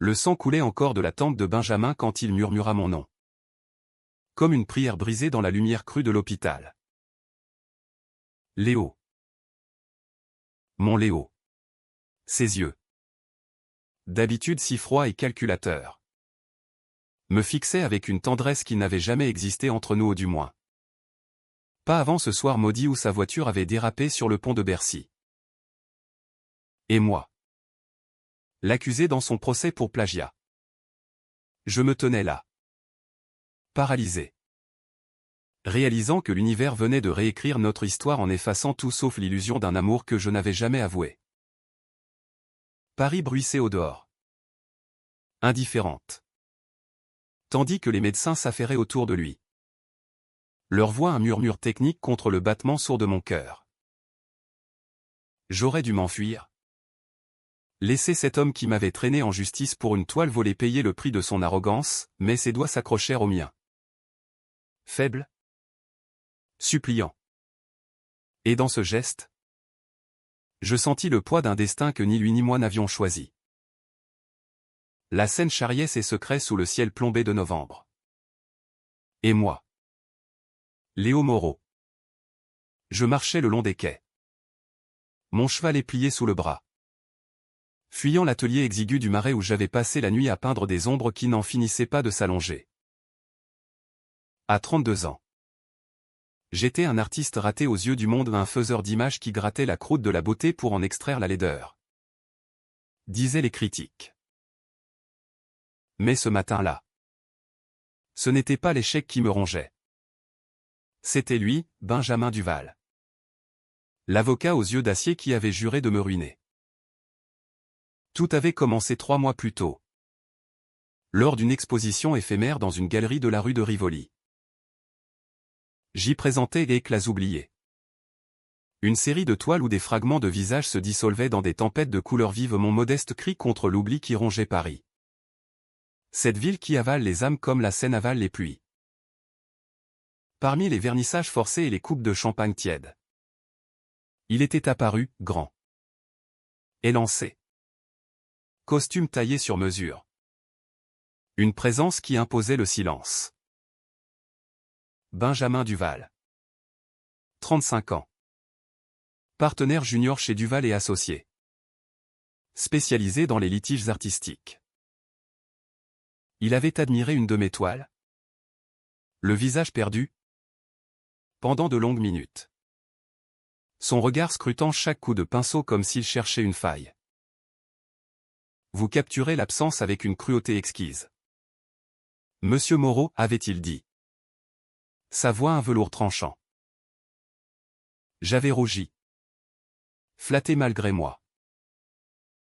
Le sang coulait encore de la tempe de Benjamin quand il murmura mon nom. Comme une prière brisée dans la lumière crue de l'hôpital. Léo. Mon Léo. Ses yeux, d'habitude si froids et calculateurs, me fixaient avec une tendresse qui n'avait jamais existé entre nous, au du moins. Pas avant ce soir maudit où sa voiture avait dérapé sur le pont de Bercy. Et moi, l'accusé dans son procès pour plagiat. Je me tenais là, paralysé, réalisant que l'univers venait de réécrire notre histoire en effaçant tout sauf l'illusion d'un amour que je n'avais jamais avoué. Paris bruissait au dehors, indifférente, tandis que les médecins s'affairaient autour de lui. Leur voix un murmure technique contre le battement sourd de mon cœur. J'aurais dû m'enfuir. Laisser cet homme qui m'avait traîné en justice pour une toile volée payer le prix de son arrogance, mais ses doigts s'accrochèrent aux miens. Faible, suppliant. Et dans ce geste, je sentis le poids d'un destin que ni lui ni moi n'avions choisi. La scène charriait ses secrets sous le ciel plombé de novembre. Et moi, Léo Moreau, je marchais le long des quais. Mon cheval est plié sous le bras. Fuyant l'atelier exigu du marais où j'avais passé la nuit à peindre des ombres qui n'en finissaient pas de s'allonger. À 32 ans. J'étais un artiste raté aux yeux du monde, un faiseur d'images qui grattait la croûte de la beauté pour en extraire la laideur. Disaient les critiques. Mais ce matin-là, ce n'était pas l'échec qui me rongeait. C'était lui, Benjamin Duval. L'avocat aux yeux d'acier qui avait juré de me ruiner. Tout avait commencé 3 mois plus tôt, lors d'une exposition éphémère dans une galerie de la rue de Rivoli. J'y présentais Éclats oubliés. Une série de toiles où des fragments de visages se dissolvaient dans des tempêtes de couleurs vives, mon modeste cri contre l'oubli qui rongeait Paris. Cette ville qui avale les âmes comme la Seine avale les pluies. Parmi les vernissages forcés et les coupes de champagne tièdes, il était apparu, grand, élancé. Costume taillé sur mesure. Une présence qui imposait le silence. Benjamin Duval. 35 ans. Partenaire junior chez Duval et Associés. Spécialisé dans les litiges artistiques. Il avait admiré une de mes toiles. Le visage perdu. Pendant de longues minutes. Son regard scrutant chaque coup de pinceau comme s'il cherchait une faille. Vous capturez l'absence avec une cruauté exquise. Monsieur Moreau, avait-il dit. Sa voix un velours tranchant. J'avais rougi. Flatté malgré moi.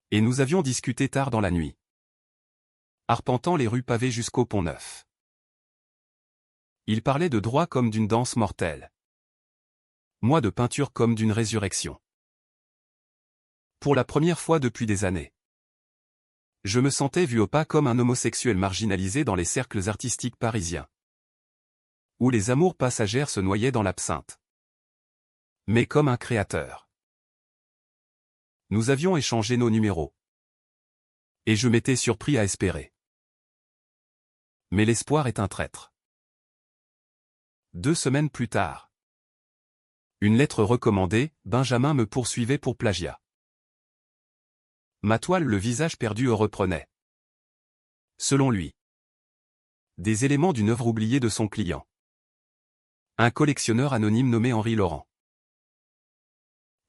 Et nous avions discuté tard dans la nuit. Arpentant les rues pavées jusqu'au Pont-Neuf. Il parlait de droit comme d'une danse mortelle. Moi de peinture comme d'une résurrection. Pour la première fois depuis des années. Je me sentais vu au pas comme un homosexuel marginalisé dans les cercles artistiques parisiens. Où les amours passagères se noyaient dans l'absinthe. Mais comme un créateur. Nous avions échangé nos numéros. Et je m'étais surpris à espérer. Mais l'espoir est un traître. 2 semaines plus tard. Une lettre recommandée, Benjamin me poursuivait pour plagiat. Ma toile Le visage perdu reprenait. Selon lui. Des éléments d'une œuvre oubliée de son client. Un collectionneur anonyme nommé Henri Laurent.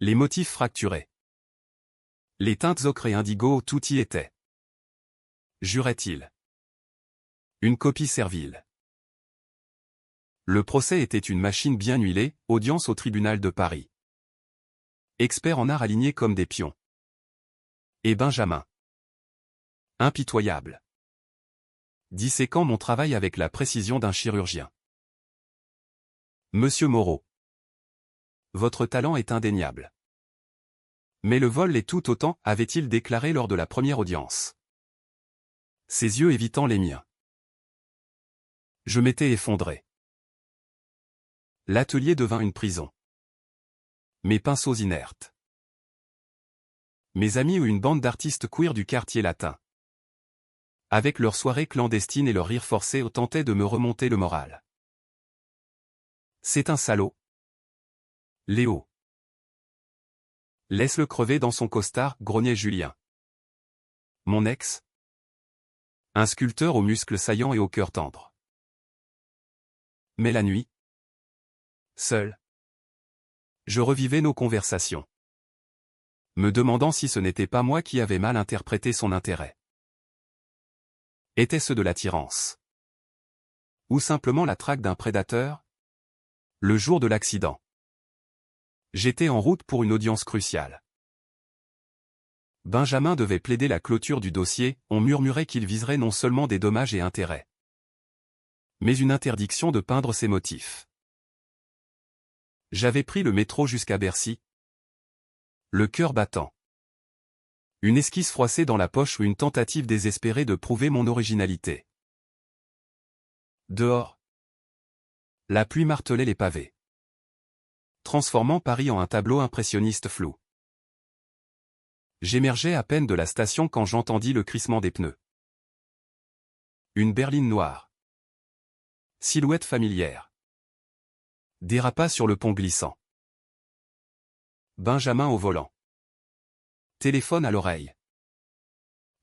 Les motifs fracturés. Les teintes ocre et indigo, tout y était. Jurait-il. Une copie servile. Le procès était une machine bien huilée, audience au tribunal de Paris. Experts en art alignés comme des pions. Et Benjamin. Impitoyable. Disséquant mon travail avec la précision d'un chirurgien. Monsieur Moreau. Votre talent est indéniable. Mais le vol l'est tout autant, avait-il déclaré lors de la première audience. Ses yeux évitant les miens. Je m'étais effondré. L'atelier devint une prison. Mes pinceaux inertes. « Mes amis ou une bande d'artistes queer du quartier latin. Avec leurs soirées clandestines et leurs rires forcés tentaient de me remonter le moral. C'est un salaud. Léo. Laisse-le crever dans son costard, grognait Julien. Mon ex. Un sculpteur aux muscles saillants et au cœur tendre. Mais la nuit. Seul. Je revivais nos conversations. Me demandant si ce n'était pas moi qui avais mal interprété son intérêt. Était-ce de l'attirance? Ou simplement la traque d'un prédateur? Le jour de l'accident. J'étais en route pour une audience cruciale. Benjamin devait plaider la clôture du dossier, on murmurait qu'il viserait non seulement des dommages et intérêts, mais une interdiction de peindre ses motifs. J'avais pris le métro jusqu'à Bercy. Le cœur battant. Une esquisse froissée dans la poche ou une tentative désespérée de prouver mon originalité. Dehors. La pluie martelait les pavés, transformant Paris en un tableau impressionniste flou. J'émergeais à peine de la station quand j'entendis le crissement des pneus. Une berline noire. Silhouette familière. Dérapa sur le pont glissant. Benjamin au volant. Téléphone à l'oreille.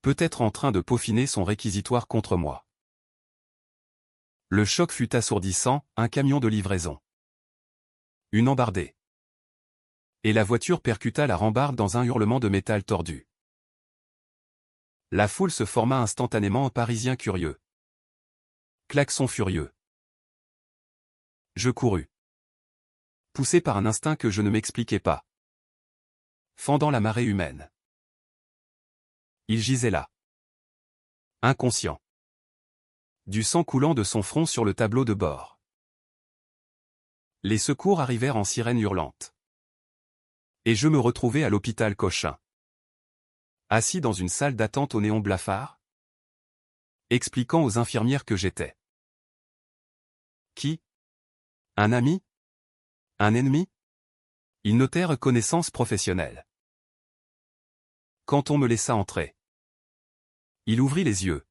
Peut-être en train de peaufiner son réquisitoire contre moi. Le choc fut assourdissant, un camion de livraison. Une embardée. Et la voiture percuta la rambarde dans un hurlement de métal tordu. La foule se forma instantanément en Parisien curieux. Klaxon furieux. Je courus. Poussé par un instinct que je ne m'expliquais pas. Fendant la marée humaine. Il gisait là. Inconscient. Du sang coulant de son front sur le tableau de bord. Les secours arrivèrent en sirène hurlante. Et je me retrouvai à l'hôpital Cochin. Assis dans une salle d'attente au néon blafard. Expliquant aux infirmières que j'étais. Qui? Un ami? Un ennemi? Ils notèrent connaissance professionnelle. Quand on me laissa entrer. Il ouvrit les yeux.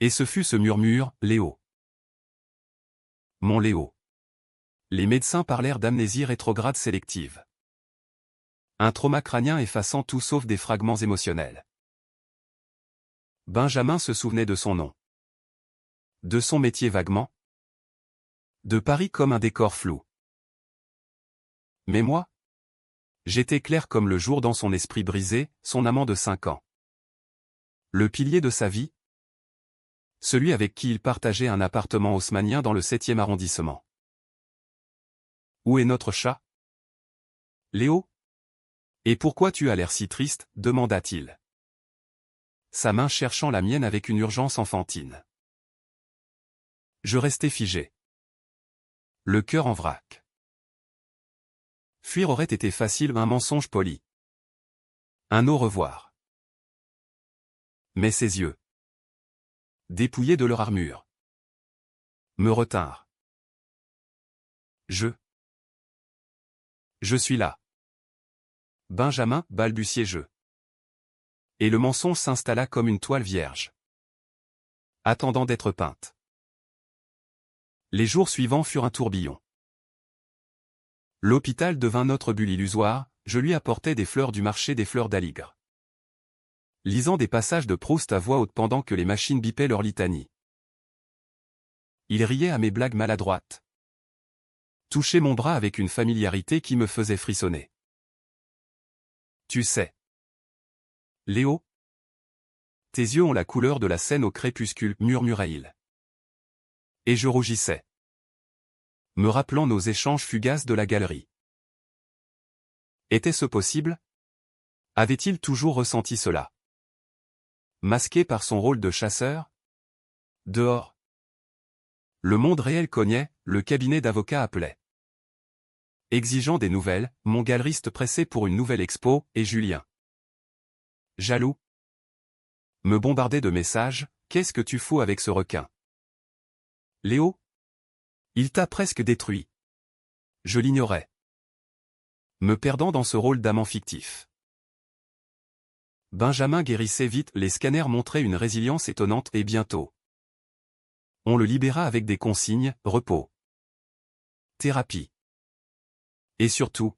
Et ce fut ce murmure, Léo. Mon Léo. Les médecins parlèrent d'amnésie rétrograde sélective. Un trauma crânien effaçant tout sauf des fragments émotionnels. Benjamin se souvenait de son nom. De son métier vaguement. De Paris comme un décor flou. Mais moi? J'étais clair comme le jour dans son esprit brisé, son amant de 5 ans. Le pilier de sa vie? Celui avec qui il partageait un appartement haussmannien dans le 7e arrondissement. Où est notre chat? Léo? Et pourquoi tu as l'air si triste? Demanda-t-il. Sa main cherchant la mienne avec une urgence enfantine. Je restais figé. Le cœur en vrac. Fuir aurait été facile, un mensonge poli. Un au revoir. Mais ses yeux, dépouillés de leur armure, me retinrent. Je suis là. Benjamin, balbutiai-je. Et le mensonge s'installa comme une toile vierge, attendant d'être peinte. Les jours suivants furent un tourbillon. L'hôpital devint notre bulle illusoire, je lui apportais des fleurs du marché des fleurs d'Aligre. Lisant des passages de Proust à voix haute pendant que les machines bipaient leur litanie. Il riait à mes blagues maladroites. Touchait mon bras avec une familiarité qui me faisait frissonner. Tu sais. Léo? Tes yeux ont la couleur de la Seine au crépuscule, murmurait-il. Et je rougissais. Me rappelant nos échanges fugaces de la galerie. Était-ce possible? Avait-il toujours ressenti cela? Masqué par son rôle de chasseur? Dehors. Le monde réel cognait, le cabinet d'avocats appelait. Exigeant des nouvelles, mon galeriste pressé pour une nouvelle expo, et Julien. Jaloux. Me bombardait de messages, qu'est-ce que tu fous avec ce requin? Léo? Il t'a presque détruit. Je l'ignorais. Me perdant dans ce rôle d'amant fictif. Benjamin guérissait vite, les scanners montraient une résilience étonnante et bientôt. On le libéra avec des consignes, repos, thérapie. Et surtout,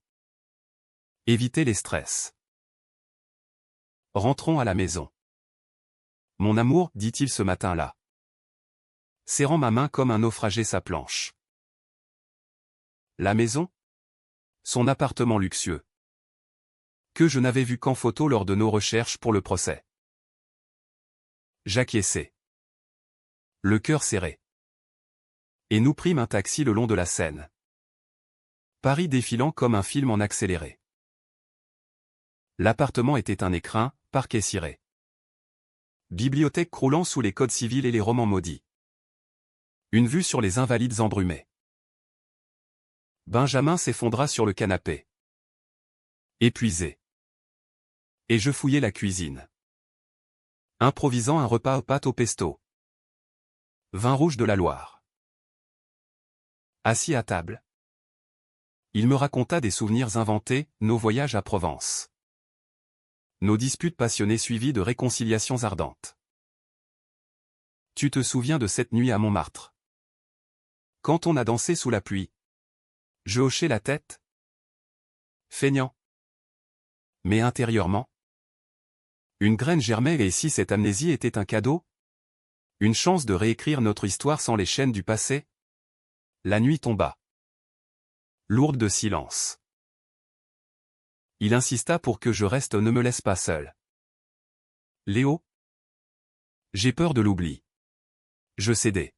éviter les stress. Rentrons à la maison. Mon amour, dit-il ce matin-là, serrant ma main comme un naufragé sa planche. La maison? Son appartement luxueux. Que je n'avais vu qu'en photo lors de nos recherches pour le procès. J'acquiesçai. Le cœur serré. Et nous prîmes un taxi le long de la Seine. Paris défilant comme un film en accéléré. L'appartement était un écrin, parquet ciré. Bibliothèque croulant sous les codes civils et les romans maudits. Une vue sur les Invalides embrumés. Benjamin s'effondra sur le canapé. Épuisé. Et je fouillai la cuisine. Improvisant un repas aux pâtes au pesto. Vin rouge de la Loire. Assis à table. Il me raconta des souvenirs inventés, nos voyages à Provence. Nos disputes passionnées suivies de réconciliations ardentes. Tu te souviens de cette nuit à Montmartre? Quand on a dansé sous la pluie. Je hochai la tête. Feignant. Mais intérieurement. Une graine germait et si cette amnésie était un cadeau? Une chance de réécrire notre histoire sans les chaînes du passé? La nuit tomba. Lourde de silence. Il insista pour que je reste, ne me laisse pas seul. Léo? J'ai peur de l'oubli. Je cédai.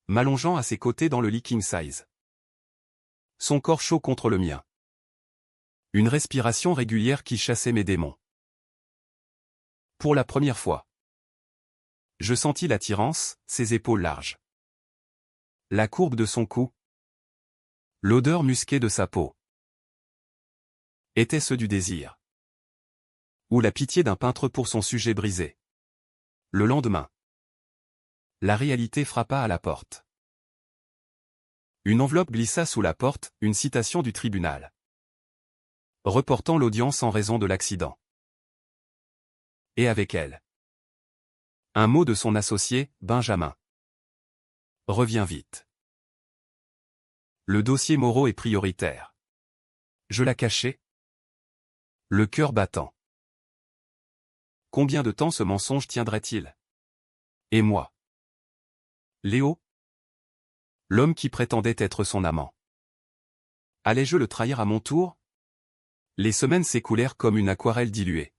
M'allongeant à ses côtés dans le lit king size. Son corps chaud contre le mien. Une respiration régulière qui chassait mes démons. Pour la première fois. Je sentis l'attirance, ses épaules larges. La courbe de son cou. L'odeur musquée de sa peau. Était-ce du désir? Ou la pitié d'un peintre pour son sujet brisé? Le lendemain. La réalité frappa à la porte. Une enveloppe glissa sous la porte, une citation du tribunal. Reportant l'audience en raison de l'accident. Et avec elle. Un mot de son associé, Benjamin. Reviens vite. Le dossier Moreau est prioritaire. Je la cachais. Le cœur battant. Combien de temps ce mensonge tiendrait-il? Et moi? Léo? L'homme qui prétendait être son amant. Allais-je le trahir à mon tour? Les semaines s'écoulèrent comme une aquarelle diluée.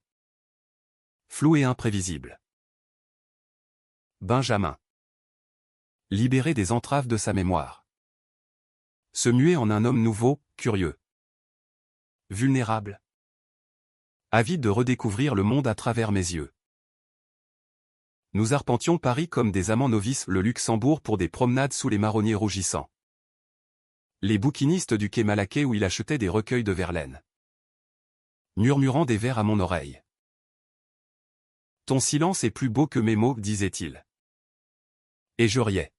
Floue et imprévisible. Benjamin. Libéré des entraves de sa mémoire. Se muer en un homme nouveau, curieux. Vulnérable. Avide de redécouvrir le monde à travers mes yeux. Nous arpentions Paris comme des amants novices, le Luxembourg pour des promenades sous les marronniers rougissants. Les bouquinistes du quai Malaquais où il achetait des recueils de Verlaine. Murmurant des vers à mon oreille. Ton silence est plus beau que mes mots, disait-il. Et je riais.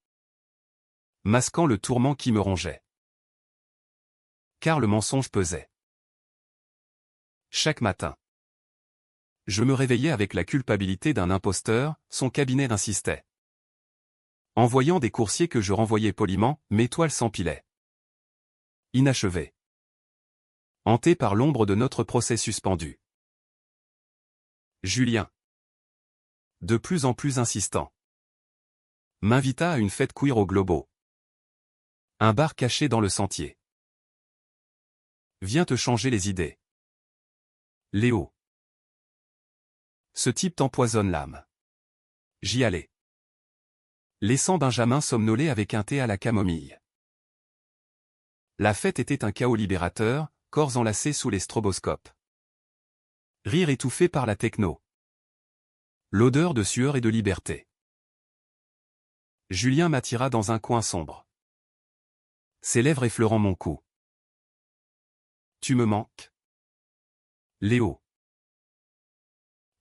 Masquant le tourment qui me rongeait. Car le mensonge pesait. Chaque matin. Je me réveillais avec la culpabilité d'un imposteur, son cabinet insistait. Envoyant des coursiers que je renvoyais poliment, mes toiles s'empilaient. Inachevées. Hanté par l'ombre de notre procès suspendu. Julien. De plus en plus insistant. M'invita à une fête queer au Globo. Un bar caché dans le sentier. Viens te changer les idées. Léo. Ce type t'empoisonne l'âme. J'y allais. Laissant Benjamin somnoler avec un thé à la camomille. La fête était un chaos libérateur, corps enlacés sous les stroboscopes. Rire étouffé par la techno. L'odeur de sueur et de liberté. Julien m'attira dans un coin sombre. Ses lèvres effleurant mon cou. Tu me manques? Léo.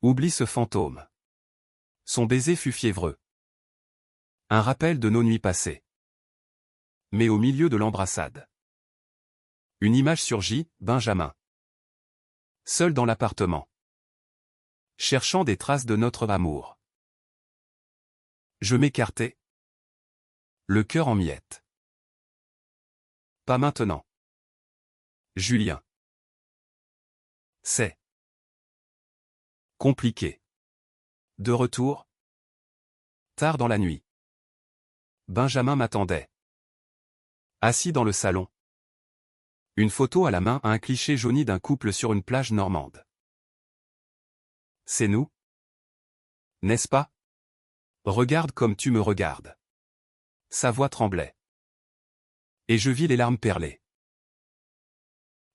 Oublie ce fantôme. Son baiser fut fiévreux. Un rappel de nos nuits passées. Mais au milieu de l'embrassade. Une image surgit, Benjamin. Seul dans l'appartement. cherchant des traces de notre amour. Je m'écartai, le cœur en miettes. Pas maintenant. Julien. C'est compliqué. De retour, tard dans la nuit. Benjamin m'attendait. Assis dans le salon. Une photo à la main, un cliché jauni d'un couple sur une plage normande. C'est nous? N'est-ce pas? Regarde comme tu me regardes. Sa voix tremblait. Et je vis les larmes perler.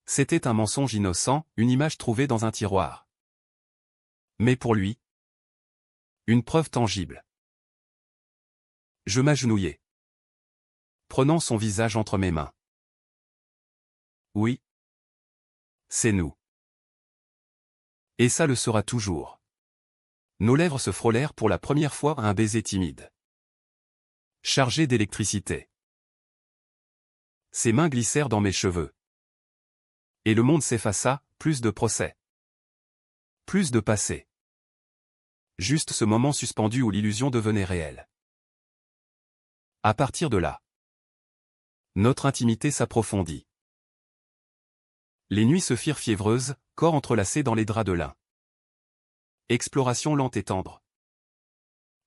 C'était un mensonge innocent, une image trouvée dans un tiroir. Mais pour lui, une preuve tangible. Je m'agenouillai, prenant son visage entre mes mains. Oui. C'est nous. Et ça le sera toujours. Nos lèvres se frôlèrent pour la première fois à un baiser timide. Chargé d'électricité. Ses mains glissèrent dans mes cheveux. Et le monde s'effaça, plus de procès. Plus de passé. Juste ce moment suspendu où l'illusion devenait réelle. À partir de là, notre intimité s'approfondit. Les nuits se firent fiévreuses, corps entrelacés dans les draps de lin. Exploration lente et tendre.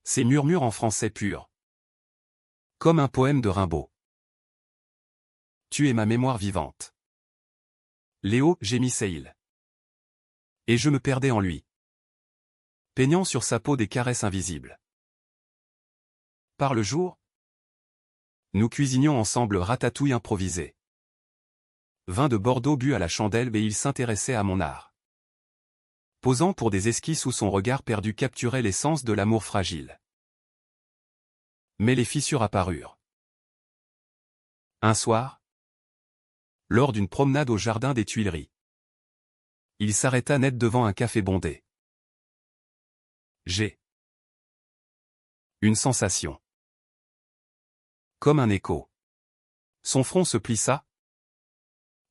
Ces murmures en français pur. Comme un poème de Rimbaud. Tu es ma mémoire vivante. Léo, gémissait-il. Et je me perdais en lui. Peignant sur sa peau des caresses invisibles. Par le jour, nous cuisinions ensemble ratatouille improvisée. Vin de Bordeaux bu à la chandelle et il s'intéressait à mon art. Posant pour des esquisses où son regard perdu capturait l'essence de l'amour fragile. Mais les fissures apparurent. Un soir, lors d'une promenade au jardin des Tuileries, il s'arrêta net devant un café bondé. J'ai une sensation. Comme un écho. Son front se plissa,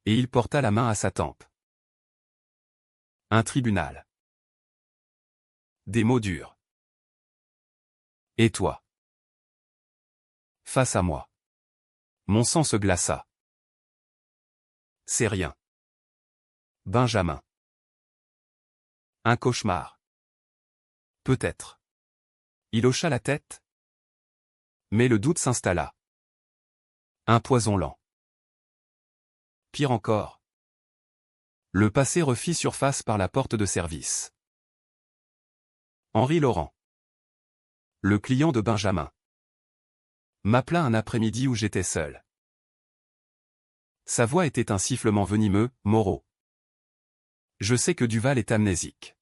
et il porta la main à sa tempe. Un tribunal. Des mots durs. Et toi? Face à moi. Mon sang se glaça. C'est rien. Benjamin. Un cauchemar. Peut-être. Il hocha la tête. Mais le doute s'installa. Un poison lent. Pire encore. Le passé refit surface par la porte de service. Henri Laurent. Le client de Benjamin. M'appela un après-midi où j'étais seul. Sa voix était un sifflement venimeux, Moreau. Je sais que Duval est amnésique.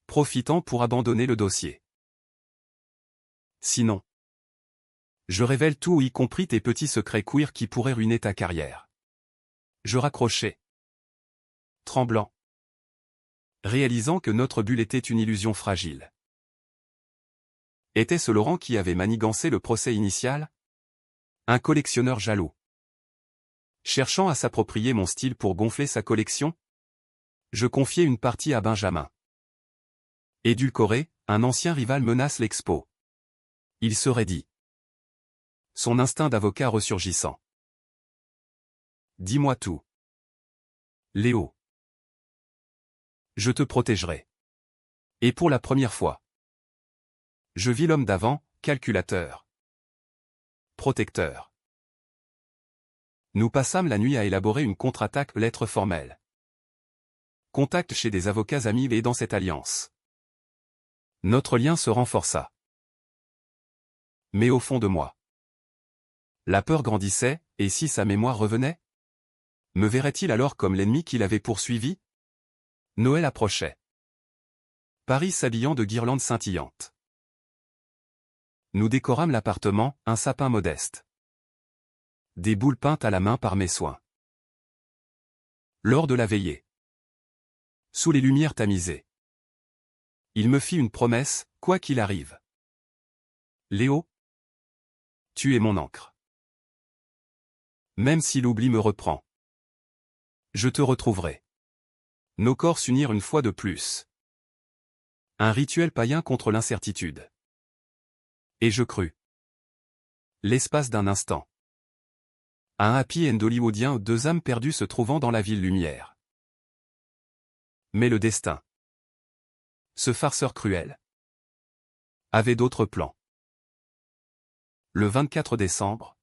Profitant pour abandonner le dossier. Sinon. Je révèle tout, y compris tes petits secrets queer qui pourraient ruiner ta carrière. Je raccrochai. Tremblant. Réalisant que notre bulle était une illusion fragile. Était-ce Laurent qui avait manigancé le procès initial? Un collectionneur jaloux. Cherchant à s'approprier mon style pour gonfler sa collection? Je confiai une partie à Benjamin. Édulcoré, un ancien rival menace l'expo. Il serait dit. Son instinct d'avocat ressurgissant. Dis-moi tout. Léo. Je te protégerai. Et pour la première fois. Je vis l'homme d'avant, calculateur. Protecteur. Nous passâmes la nuit à élaborer une contre-attaque lettre formelle. Contact chez des avocats amis et dans cette alliance. Notre lien se renforça. Mais au fond de moi. La peur grandissait, et si sa mémoire revenait? Me verrait-il alors comme l'ennemi qui l'avait poursuivi? Noël approchait. Paris s'habillant de guirlandes scintillantes. Nous décorâmes l'appartement, un sapin modeste. Des boules peintes à la main par mes soins. Lors de la veillée. Sous les lumières tamisées. Il me fit une promesse, quoi qu'il arrive. Léo, tu es mon encre. Même si l'oubli me reprend. Je te retrouverai. Nos corps s'unirent une fois de plus. Un rituel païen contre l'incertitude. Et je crus. L'espace d'un instant. À un happy end hollywoodien, deux âmes perdues se trouvant dans la ville lumière. Mais le destin, ce farceur cruel, avait d'autres plans. Le 24 décembre,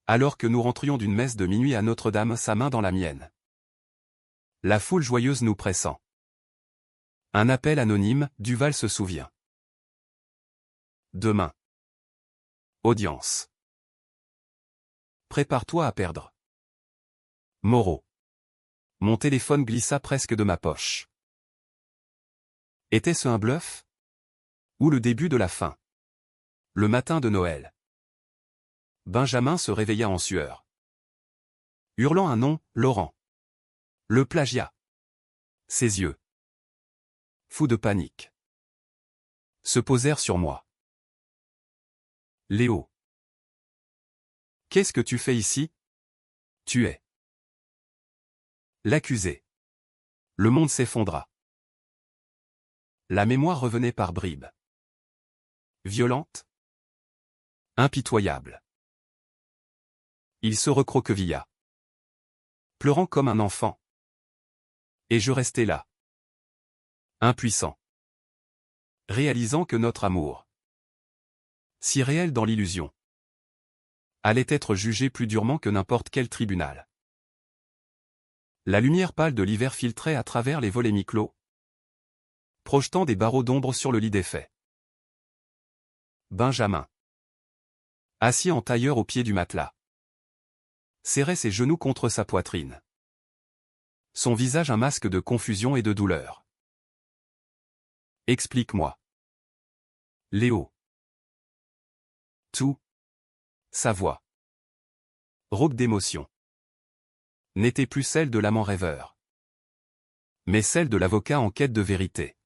alors que nous rentrions d'une messe de minuit à Notre-Dame, sa main dans la mienne. La foule joyeuse nous pressant. Un appel anonyme, Duval se souvient. Demain. Audience. Prépare-toi à perdre. Moreau. Mon téléphone glissa presque de ma poche. Était-ce un bluff? Ou le début de la fin? Le matin de Noël. Benjamin se réveilla en sueur. Hurlant un nom, Laurent. Le plagiat. Ses yeux, fous de panique, se posèrent sur moi. Léo. Qu'est-ce que tu fais ici? Tu es l'accusé. Le monde s'effondra. La mémoire revenait par bribes. Violente. Impitoyable. Il se recroquevilla. Pleurant comme un enfant. Et je restais là. Impuissant. Réalisant que notre amour, si réel dans l'illusion, allait être jugé plus durement que n'importe quel tribunal. La lumière pâle de l'hiver filtrait à travers les volets mi-clos, projetant des barreaux d'ombre sur le lit défait. Benjamin, assis en tailleur au pied du matelas, serrait ses genoux contre sa poitrine. Son visage un masque de confusion et de douleur. Explique-moi. Léo. Tout. Sa voix, rauque d'émotion, n'était plus celle de l'amant rêveur, mais celle de l'avocat en quête de vérité.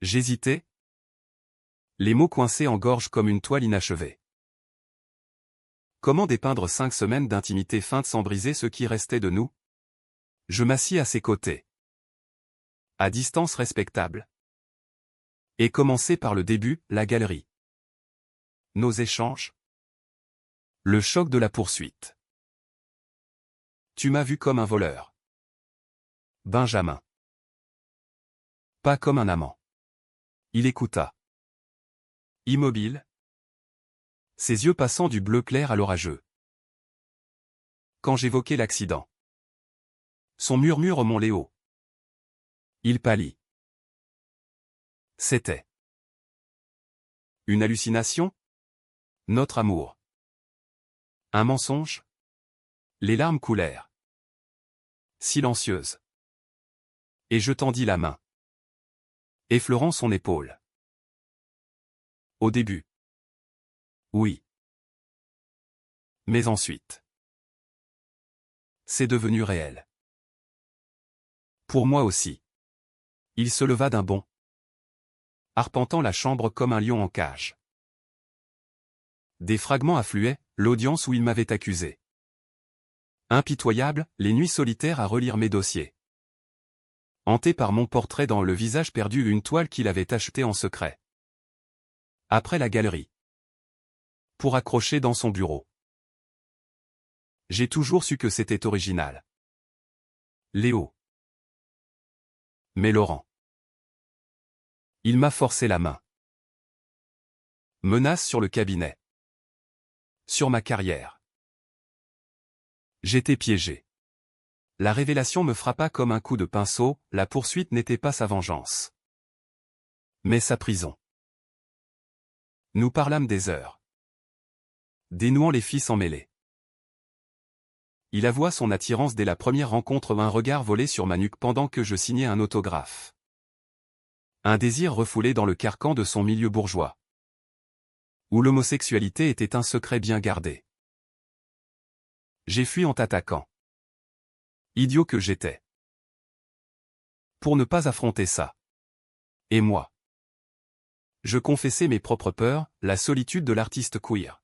J'hésitais, les mots coincés en gorge comme une toile inachevée. Comment dépeindre 5 semaines d'intimité feinte sans briser ce qui restait de nous? Je m'assis à ses côtés, à distance respectable, et commencer par le début, la galerie. Nos échanges. Le choc de la poursuite. Tu m'as vu comme un voleur. Benjamin. Pas comme un amant. Il écouta. Immobile. Ses yeux passant du bleu clair à l'orageux. Quand j'évoquais l'accident. Son murmure mon Léo. Il pâlit. C'était une hallucination? Notre amour. Un mensonge? Les larmes coulèrent. Silencieuses. Et je tendis la main, effleurant son épaule. Au début. Oui. Mais ensuite. C'est devenu réel. Pour moi aussi. Il se leva d'un bond, arpentant la chambre comme un lion en cage. Des fragments affluaient, l'audience où il m'avait accusé. Impitoyable, les nuits solitaires à relire mes dossiers. Hanté par mon portrait dans le visage perdu, une toile qu'il avait achetée en secret. Après la galerie. Pour accrocher dans son bureau. J'ai toujours su que c'était original. Léo. Mais Laurent. Il m'a forcé la main. Menace sur le cabinet. Sur ma carrière. J'étais piégé. La révélation me frappa comme un coup de pinceau, la poursuite n'était pas sa vengeance, mais sa prison. Nous parlâmes des heures, dénouant les fils emmêlés. Il avoua son attirance dès la première rencontre, un regard volé sur ma nuque pendant que je signais un autographe. Un désir refoulé dans le carcan de son milieu bourgeois, où l'homosexualité était un secret bien gardé. J'ai fui en t'attaquant. Idiot que j'étais. Pour ne pas affronter ça. Et moi. Je confessais mes propres peurs, la solitude de l'artiste queer.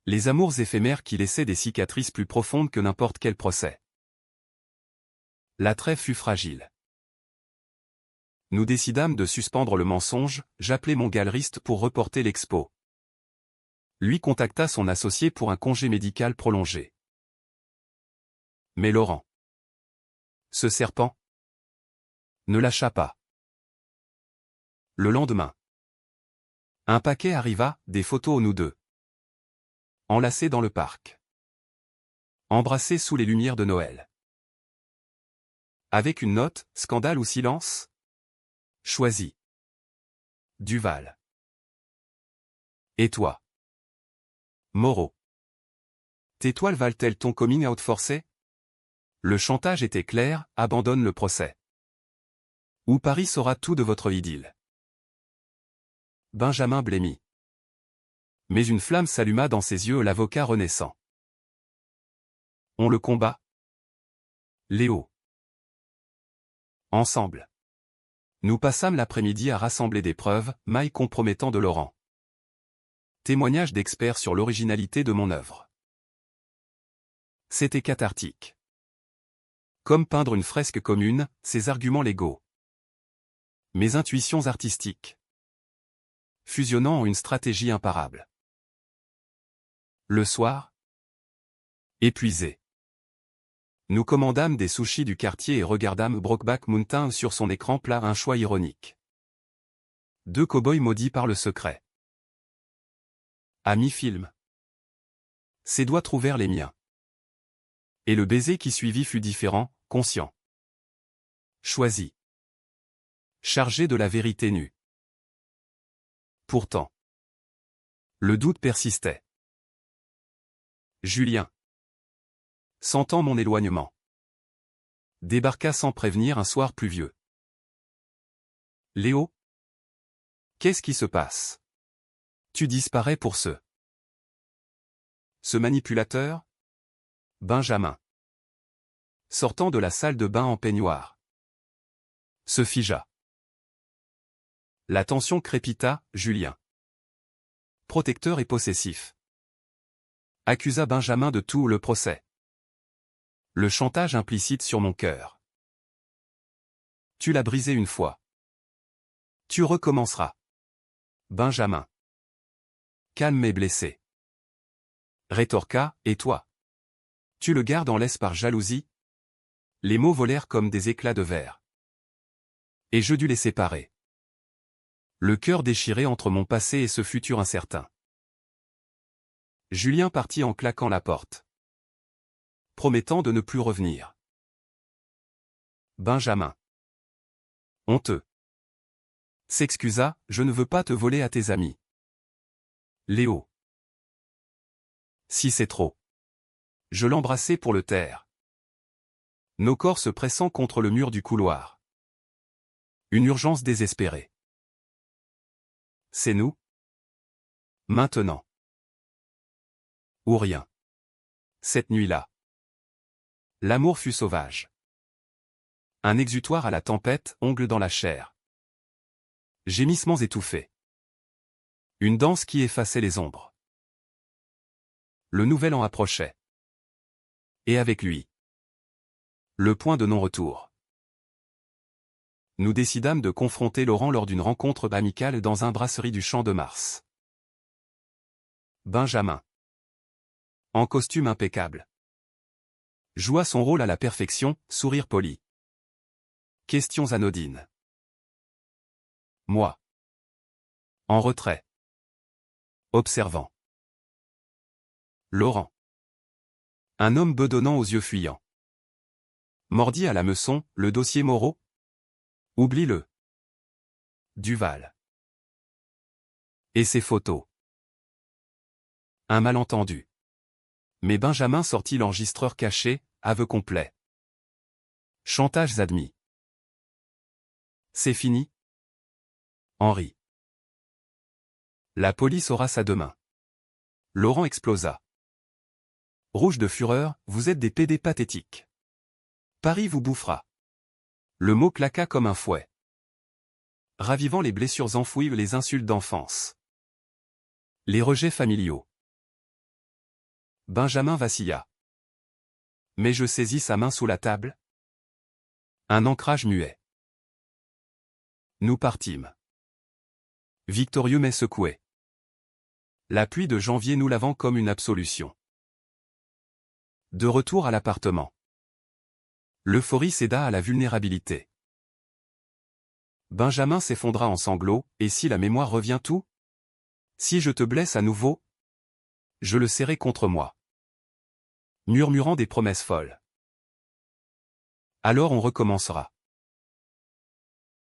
Les amours éphémères qui laissaient des cicatrices plus profondes que n'importe quel procès. La trêve fut fragile. Nous décidâmes de suspendre le mensonge, j'appelai mon galeriste pour reporter l'expo. Lui contacta son associé pour un congé médical prolongé. Mais Laurent, ce serpent, ne lâcha pas. Le lendemain, un paquet arriva, des photos nous deux. Enlacés dans le parc. Embrassés sous les lumières de Noël. Avec une note, scandale ou silence? Choisis. Duval. Et toi? Moreau. Tes toiles valent-elles ton coming out forcé? Le chantage était clair, abandonne le procès. Ou Paris saura tout de votre idylle. Benjamin blêmit. Mais une flamme s'alluma dans ses yeux, l'avocat renaissant. On le combat? Léo. Ensemble. Nous passâmes l'après-midi à rassembler des preuves, mailles compromettant de Laurent. Témoignage d'experts sur l'originalité de mon œuvre. C'était cathartique. Comme peindre une fresque commune, ses arguments légaux. Mes intuitions artistiques. Fusionnant en une stratégie imparable. Le soir, épuisé. Nous commandâmes des sushis du quartier et regardâmes Brokeback Mountain sur son écran plat, un choix ironique. Deux cow-boys maudits par le secret. À mi-film. Ses doigts trouvèrent les miens. Et le baiser qui suivit fut différent, conscient. Choisi. Chargé de la vérité nue. Pourtant. Le doute persistait. Julien, sentant mon éloignement, débarqua sans prévenir un soir pluvieux. Léo? Qu'est-ce qui se passe? Tu disparais pour ce manipulateur? Benjamin, sortant de la salle de bain en peignoir, se figea. La tension crépita, Julien, protecteur et possessif, accusa Benjamin de tout le procès. Le chantage implicite sur mon cœur. Tu l'as brisé une fois. Tu recommenceras. Benjamin, calme et blessé, rétorqua, et toi? Tu le gardes en laisse par jalousie? Les mots volèrent comme des éclats de verre. Et je dus les séparer. Le cœur déchiré entre mon passé et ce futur incertain. Julien partit en claquant la porte, promettant de ne plus revenir. Benjamin, honteux, s'excusa, je ne veux pas te voler à tes amis. Léo, si c'est trop. Je l'embrassai pour le taire. Nos corps se pressant contre le mur du couloir. Une urgence désespérée. C'est nous? Maintenant. Ou rien. Cette nuit-là. L'amour fut sauvage. Un exutoire à la tempête, ongles dans la chair. Gémissements étouffés. Une danse qui effaçait les ombres. Le nouvel an approchait. Et avec lui, le point de non-retour. Nous décidâmes de confronter Laurent lors d'une rencontre amicale dans un brasserie du Champ de Mars. Benjamin, en costume impeccable, joua son rôle à la perfection, sourire poli. Questions anodines. Moi, en retrait, observant. Laurent, un homme bedonnant aux yeux fuyants. Mordi à la meçon, le dossier Moreau? Oublie-le. Duval. Et ses photos. Un malentendu. Mais Benjamin sortit l'enregistreur caché, aveu complet. Chantages admis. C'est fini? Henri. La police aura ça demain. Laurent explosa. Rouge de fureur, vous êtes des PD pathétiques. Paris vous bouffera. Le mot claqua comme un fouet. Ravivant les blessures enfouies, les insultes d'enfance. Les rejets familiaux. Benjamin vacilla. Mais je saisis sa main sous la table. Un ancrage muet. Nous partîmes. Victorieux mais secoué. La pluie de janvier nous lavant comme une absolution. De retour à l'appartement. L'euphorie céda à la vulnérabilité. Benjamin s'effondra en sanglots, et si la mémoire revient tout? Si je te blesse à nouveau? Je le serrai contre moi. Murmurant des promesses folles. Alors on recommencera.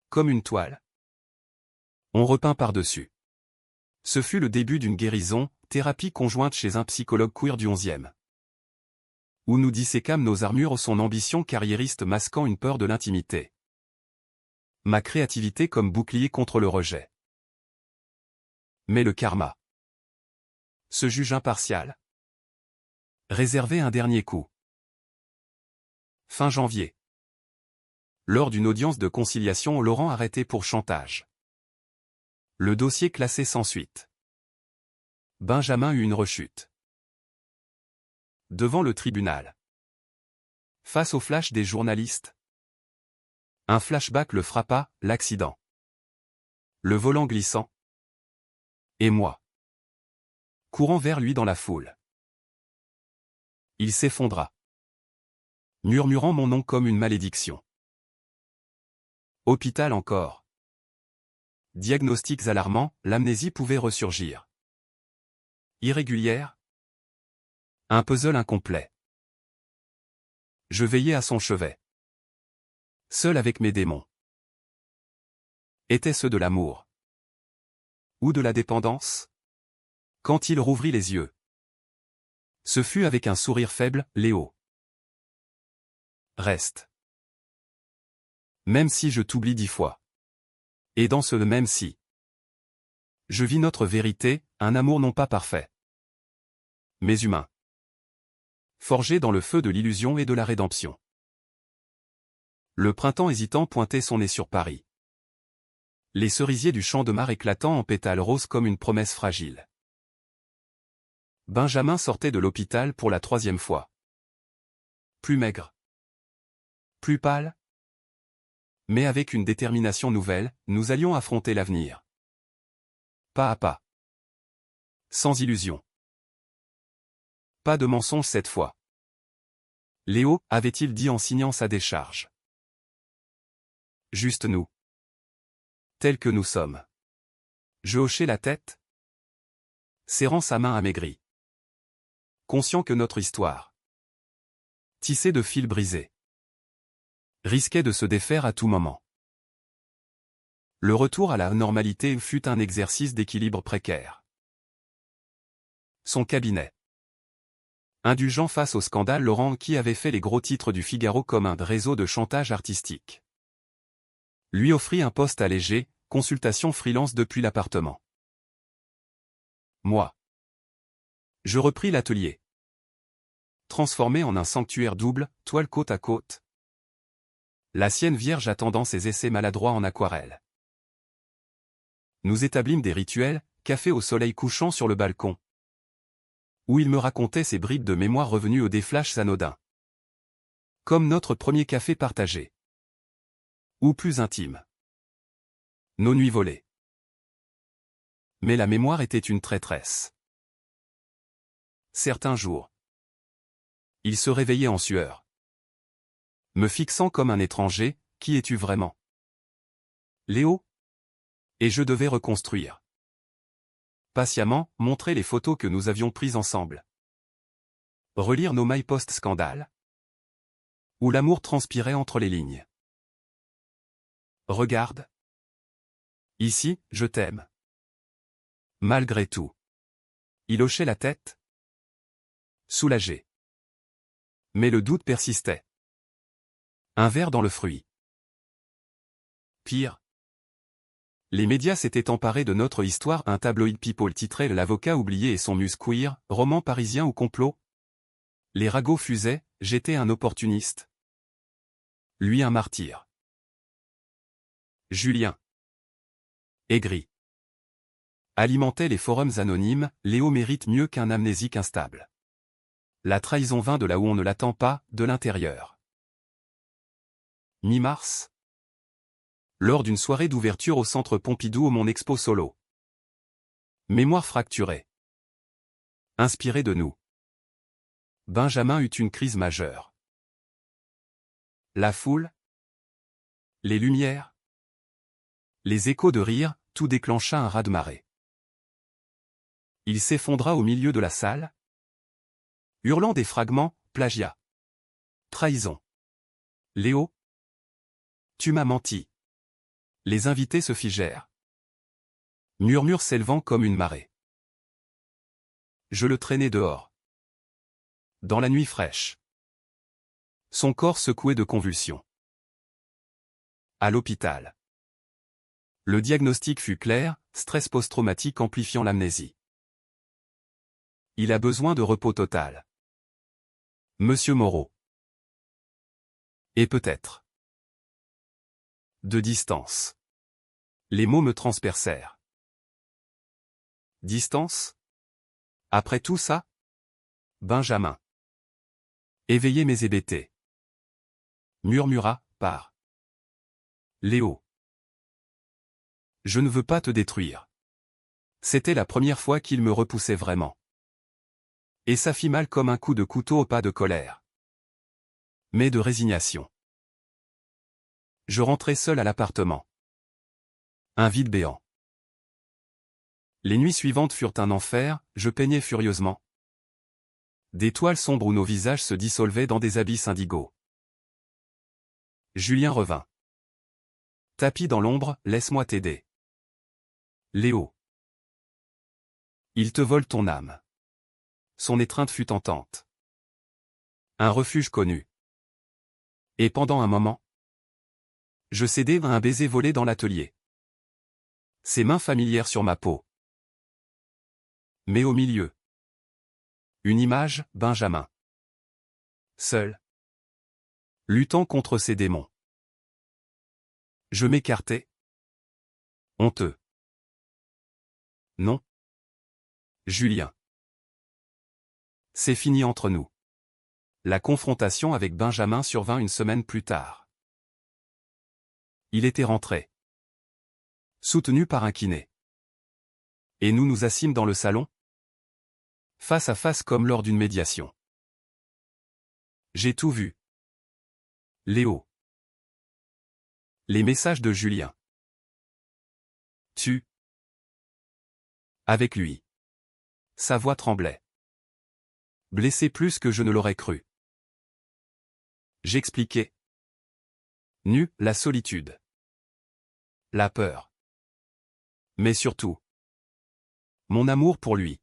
Comme une toile. On repeint par-dessus. Ce fut le début d'une guérison, thérapie conjointe chez un psychologue queer du 11e. Où nous disséquâmes nos armures, son ambition carriériste masquant une peur de l'intimité. Ma créativité comme bouclier contre le rejet. Mais le karma se juge impartial. Réservé un dernier coup. Fin janvier. Lors d'une audience de conciliation, Laurent arrêté pour chantage. Le dossier classé sans suite. Benjamin eut une rechute. Devant le tribunal. Face au flash des journalistes. Un flashback le frappa, l'accident. Le volant glissant. Et moi. Courant vers lui dans la foule. Il s'effondra. Murmurant mon nom comme une malédiction. Hôpital encore. Diagnostics alarmants, l'amnésie pouvait ressurgir. Irrégulière. Un puzzle incomplet. Je veillais à son chevet. Seul avec mes démons. Étaient ceux de l'amour? Ou de la dépendance? Quand il rouvrit les yeux. Ce fut avec un sourire faible, Léo. Reste. Même si je t'oublie 10 fois. Et dans ce même si. Je vis notre vérité, un amour non pas parfait. Mais humain. Forgé dans le feu de l'illusion et de la rédemption. Le printemps hésitant pointait son nez sur Paris. Les cerisiers du champ de Mars éclatant en pétales roses comme une promesse fragile. Benjamin sortait de l'hôpital pour la 3e fois. Plus maigre. Plus pâle. Mais avec une détermination nouvelle, nous allions affronter l'avenir. Pas à pas. Sans illusion. Pas de mensonge cette fois. Léo, avait-il dit en signant sa décharge. Juste nous. Tels que nous sommes. Je hochai la tête. Serrant sa main amaigrie. Conscient que notre histoire, tissée de fils brisés, risquait de se défaire à tout moment. Le retour à la normalité fut un exercice d'équilibre précaire. Son cabinet. Indulgent face au scandale, Laurent qui avait fait les gros titres du Figaro comme un réseau de chantage artistique. Lui offrit un poste allégé, consultation freelance depuis l'appartement. Moi. Je repris l'atelier. Transformé en un sanctuaire double, toile côte à côte. La sienne vierge attendant ses essais maladroits en aquarelle. Nous établîmes des rituels, café au soleil couchant sur le balcon. Où il me racontait ses bribes de mémoire revenues aux déflashs anodins. Comme notre premier café partagé. Ou plus intime. Nos nuits volées. Mais la mémoire était une traîtresse. Certains jours. Il se réveillait en sueur. Me fixant comme un étranger, qui es-tu vraiment? Léo? Et je devais reconstruire. Patiemment, montrer les photos que nous avions prises ensemble. Relire nos mails post-scandale. Où l'amour transpirait entre les lignes. Regarde. Ici, je t'aime. Malgré tout. Il hochait la tête. Soulagé. Mais le doute persistait. Un ver dans le fruit. Pire. Les médias s'étaient emparés de notre histoire. Un tabloïd People titrait L'avocat oublié et son muse queer, roman parisien ou complot. Les ragots fusaient, j'étais un opportuniste. Lui un martyr. Julien. Aigri. Alimentait les forums anonymes, Léo mérite mieux qu'un amnésique instable. La trahison vint de là où on ne l'attend pas, de l'intérieur. Mi-mars. Lors d'une soirée d'ouverture au Centre Pompidou au mon expo solo. Mémoire fracturée. Inspiré de nous. Benjamin eut une crise majeure. La foule. Les lumières. Les échos de rire, tout déclencha un raz-de-marée. Il s'effondra au milieu de la salle, hurlant des fragments, plagiat. Trahison. Léo. Tu m'as menti. Les invités se figèrent. Murmure s'élevant comme une marée. Je le traînais dehors. Dans la nuit fraîche. Son corps secoué de convulsions. À l'hôpital. Le diagnostic fut clair, stress post-traumatique amplifiant l'amnésie. Il a besoin de repos total. Monsieur Moreau. Et peut-être. De distance. Les mots me transpercèrent. Distance? Après tout ça? Benjamin. Éveillez mes hébétés. Murmura, par. Léo. Je ne veux pas te détruire. C'était la première fois qu'il me repoussait vraiment. Et ça fit mal comme un coup de couteau au pas de colère. Mais de résignation. Je rentrai seul à l'appartement. Un vide béant. Les nuits suivantes furent un enfer, je peignais furieusement. Des toiles sombres où nos visages se dissolvaient dans des abysses indigos. Julien revint. Tapis dans l'ombre, laisse-moi t'aider. Léo. Il te vole ton âme. Son étreinte fut tentante. Un refuge connu. Et pendant un moment, je cédai à un baiser volé dans l'atelier. Ses mains familières sur ma peau. Mais au milieu. Une image, Benjamin. Seul. Luttant contre ses démons. Je m'écartai. Honteux. Non. Julien. C'est fini entre nous. La confrontation avec Benjamin survint une semaine plus tard. Il était rentré. Soutenu par un kiné. Et nous nous assîmes dans le salon. Face à face comme lors d'une médiation. J'ai tout vu. Léo. Les messages de Julien. Tu. Avec lui. Sa voix tremblait. Blessé plus que je ne l'aurais cru. J'expliquais. Nu, la solitude. La peur. Mais surtout. Mon amour pour lui.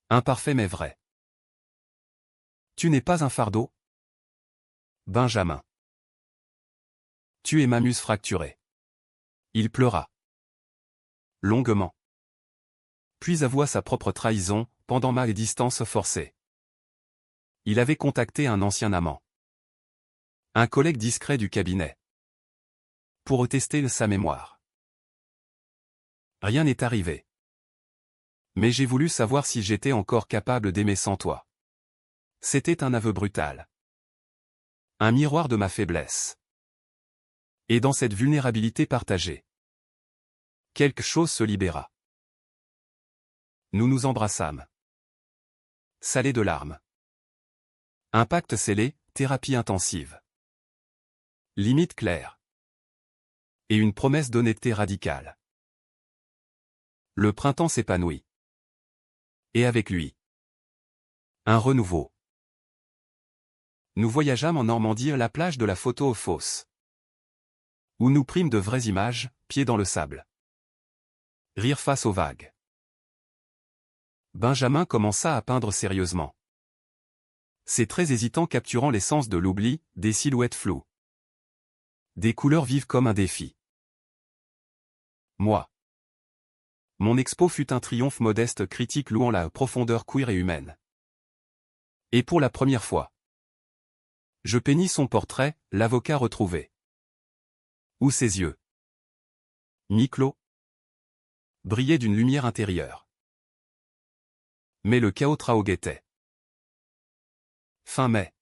Imparfait mais vrai. Tu n'es pas un fardeau? Benjamin. Tu es ma muse fracturée. Il pleura. Longuement. Puis avoua sa propre trahison, pendant ma distance forcée. Il avait contacté un ancien amant. Un collègue discret du cabinet. Pour tester sa mémoire. Rien n'est arrivé. Mais j'ai voulu savoir si j'étais encore capable d'aimer sans toi. C'était un aveu brutal. Un miroir de ma faiblesse. Et dans cette vulnérabilité partagée, quelque chose se libéra. Nous nous embrassâmes. Salés de larmes. Un pacte scellé, thérapie intensive. Limite claire. Et une promesse d'honnêteté radicale. Le printemps s'épanouit. Et avec lui. Un renouveau. Nous voyageâmes en Normandie à la plage de la photo aux fosses. Où nous prîmes de vraies images, pieds dans le sable. Rire face aux vagues. Benjamin commença à peindre sérieusement. Ses traits hésitants capturant l'essence de l'oubli, des silhouettes floues. Des couleurs vives comme un défi. Moi. Mon expo fut un triomphe modeste critique louant la profondeur queer et humaine. Et pour la première fois. Je peignis son portrait, l'avocat retrouvé. Où ses yeux. Mi-clos. Brillaient d'une lumière intérieure. Mais le chaos traoguettait. Fin mai.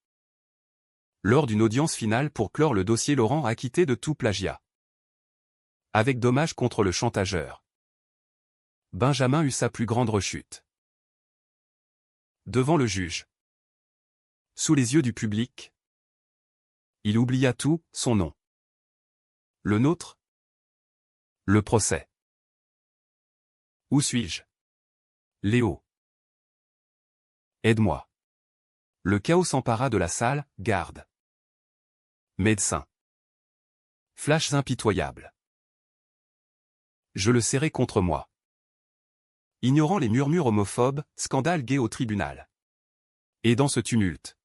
Lors d'une audience finale pour clore le dossier, Laurent acquitté de tout plagiat. Avec dommage contre le chantageur. Benjamin eut sa plus grande rechute. Devant le juge. Sous les yeux du public. Il oublia tout, son nom. Le nôtre. Le procès. Où suis-je? Léo. Aide-moi. Le chaos s'empara de la salle, garde. Médecin. Flashs impitoyables. Je le serrai contre moi. Ignorant les murmures homophobes, scandale gay au tribunal. Et dans ce tumulte.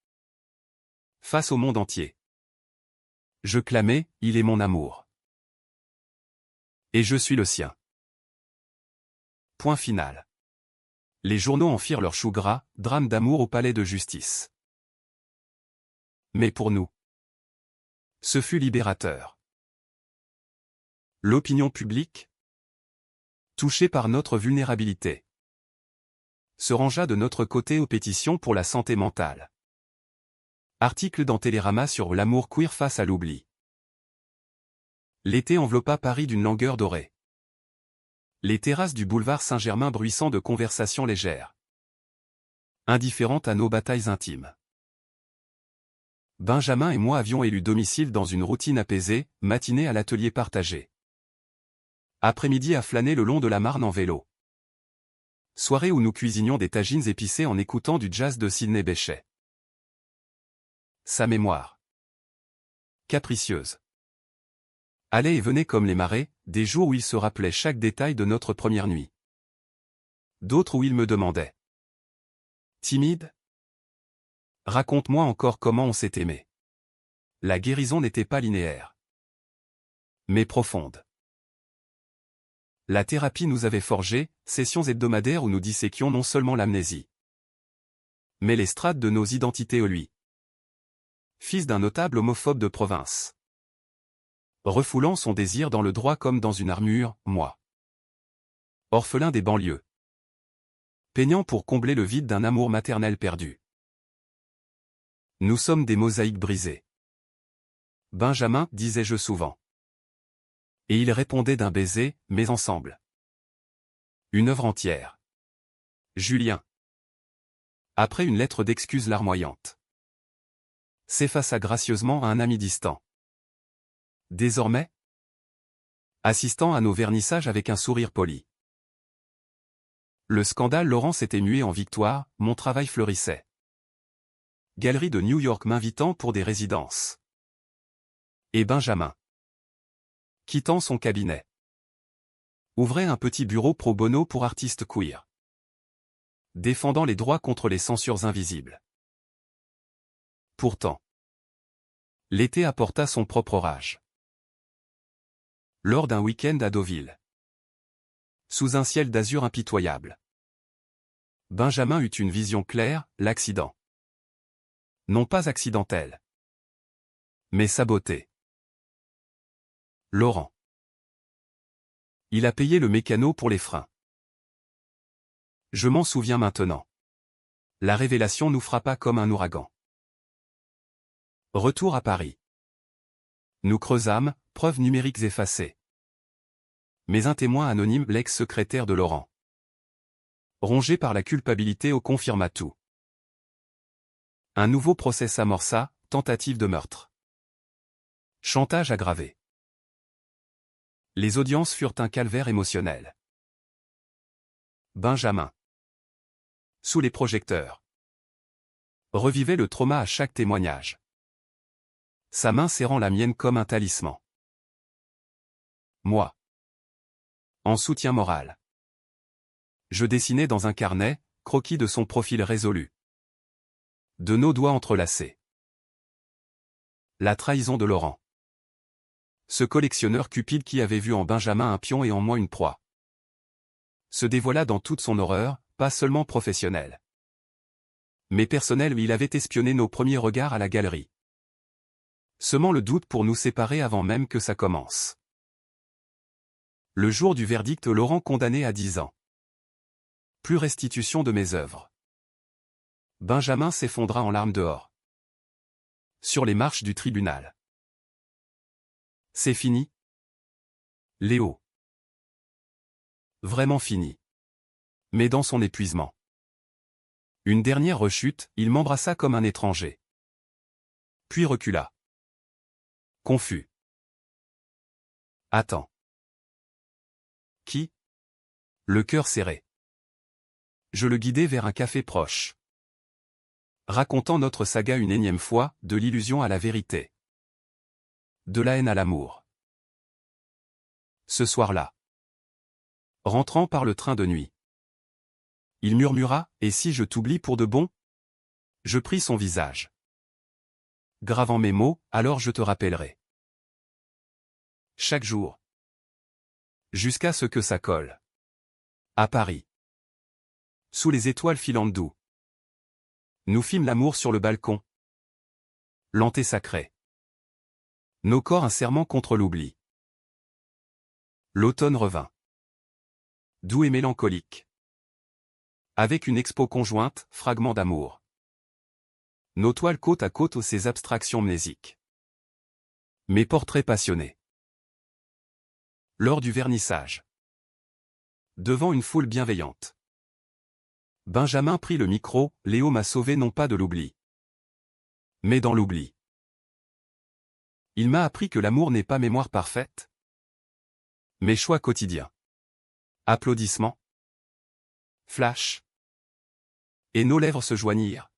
Face au monde entier. Je clamais, il est mon amour. Et je suis le sien. Point final. Les journaux en firent leur chou gras, drame d'amour au palais de justice. Mais pour nous. Ce fut libérateur. L'opinion publique, touchée par notre vulnérabilité, se rangea de notre côté aux pétitions pour la santé mentale. Article dans Télérama sur l'amour queer face à l'oubli. L'été enveloppa Paris d'une langueur dorée. Les terrasses du boulevard Saint-Germain bruissant de conversations légères. Indifférentes à nos batailles intimes. Benjamin et moi avions élu domicile dans une routine apaisée, matinée à l'atelier partagé. Après-midi à flâner le long de la Marne en vélo. Soirée où nous cuisinions des tagines épicées en écoutant du jazz de Sidney Bechet. Sa mémoire. Capricieuse. Allait et venait comme les marées, des jours où il se rappelait chaque détail de notre première nuit. D'autres où il me demandait. Timide? Raconte-moi encore comment on s'est aimé. La guérison n'était pas linéaire. Mais profonde. La thérapie nous avait forgé, sessions hebdomadaires où nous disséquions non seulement l'amnésie, mais les strates de nos identités au lui. Fils d'un notable homophobe de province. Refoulant son désir dans le droit comme dans une armure, moi. Orphelin des banlieues. Peignant pour combler le vide d'un amour maternel perdu. Nous sommes des mosaïques brisées. Benjamin, disais-je souvent. Et il répondait d'un baiser, mais ensemble. Une œuvre entière. Julien. Après une lettre d'excuse larmoyante. S'effaça gracieusement à un ami distant. Désormais, assistant à nos vernissages avec un sourire poli. Le scandale Laurent s'était mué en victoire, mon travail fleurissait. Galerie de New York m'invitant pour des résidences. Et Benjamin, quittant son cabinet, ouvrait un petit bureau pro bono pour artistes queer. Défendant les droits contre les censures invisibles. Pourtant, l'été apporta son propre orage. Lors d'un week-end à Deauville. Sous un ciel d'azur impitoyable. Benjamin eut une vision claire, l'accident. Non pas accidentel. Mais saboté. Laurent. Il a payé le mécano pour les freins. Je m'en souviens maintenant. La révélation nous frappa comme un ouragan. Retour à Paris. Nous creusâmes, preuves numériques effacées. Mais un témoin anonyme, l'ex-secrétaire de Laurent. Rongé par la culpabilité, au confirma tout. Un nouveau procès s'amorça, tentative de meurtre. Chantage aggravé. Les audiences furent un calvaire émotionnel. Benjamin. Sous les projecteurs. Revivait le trauma à chaque témoignage. Sa main serrant la mienne comme un talisman. Moi. En soutien moral. Je dessinais dans un carnet, croquis de son profil résolu. De nos doigts entrelacés. La trahison de Laurent. Ce collectionneur cupide qui avait vu en Benjamin un pion et en moi une proie. Se dévoila dans toute son horreur, pas seulement professionnelle. Mais personnelle, où il avait espionné nos premiers regards à la galerie. Semant le doute pour nous séparer avant même que ça commence. Le jour du verdict, Laurent condamné à 10 ans. Plus restitution de mes œuvres. Benjamin s'effondra en larmes dehors. Sur les marches du tribunal. C'est fini. Léo. Vraiment fini. Mais dans son épuisement. Une dernière rechute, il m'embrassa comme un étranger. Puis recula. Confus. Attends. Qui? Le cœur serré. Je le guidai vers un café proche. Racontant notre saga une énième fois, de l'illusion à la vérité. De la haine à l'amour. Ce soir-là. Rentrant par le train de nuit. Il murmura, « Et si je t'oublie pour de bon ?» Je pris son visage. Gravant mes mots, « Alors je te rappellerai. » Chaque jour. Jusqu'à ce que ça colle. À Paris. Sous les étoiles filantes d'où. Nous fîmes l'amour sur le balcon. Lent et sacré. Nos corps un serment contre l'oubli. L'automne revint. Doux et mélancolique. Avec une expo conjointe, fragments d'amour. Nos toiles côte à côte aux ces abstractions mnésiques. Mes portraits passionnés. Lors du vernissage. Devant une foule bienveillante. Benjamin prit le micro, « Léo m'a sauvé non pas de l'oubli. Mais dans l'oubli. Il m'a appris que l'amour n'est pas mémoire parfaite. Mais choix quotidien. » Applaudissements. Flash. Et nos lèvres se joignirent.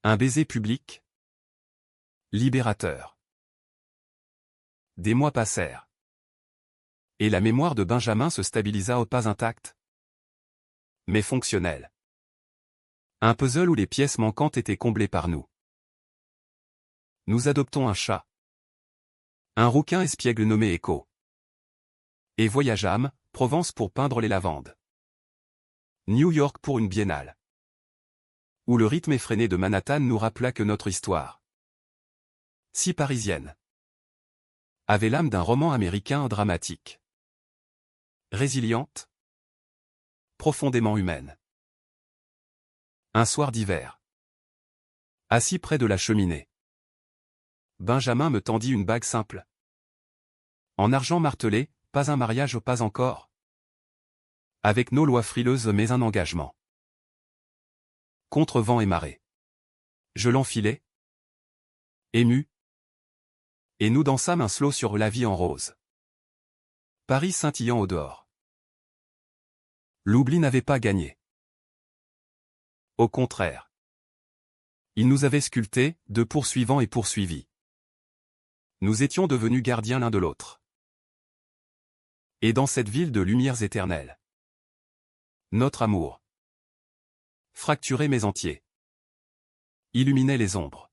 Un baiser public. Libérateur. Des mois passèrent. Et la mémoire de Benjamin se stabilisa au pas intact. Mais fonctionnelle. Un puzzle où les pièces manquantes étaient comblées par nous. Nous adoptons un chat. Un rouquin espiègle nommé Echo. Et voyageâmes, Provence pour peindre les lavandes. New York pour une biennale. Où le rythme effréné de Manhattan nous rappela que notre histoire, si parisienne, avait l'âme d'un roman américain dramatique. Résiliente. Profondément humaine. Un soir d'hiver. Assis près de la cheminée. Benjamin me tendit une bague simple. En argent martelé, pas un mariage, pas encore. Avec nos lois frileuses mais un engagement. Contre vent et marée. Je l'enfilai. Ému. Et nous dansâmes un slow sur la vie en rose. Paris scintillant au dehors. L'oubli n'avait pas gagné. Au contraire. Il nous avait sculptés, de poursuivants et poursuivis. Nous étions devenus gardiens l'un de l'autre. Et dans cette ville de lumières éternelles. Notre amour. Fracturé mais entier. Illuminait les ombres.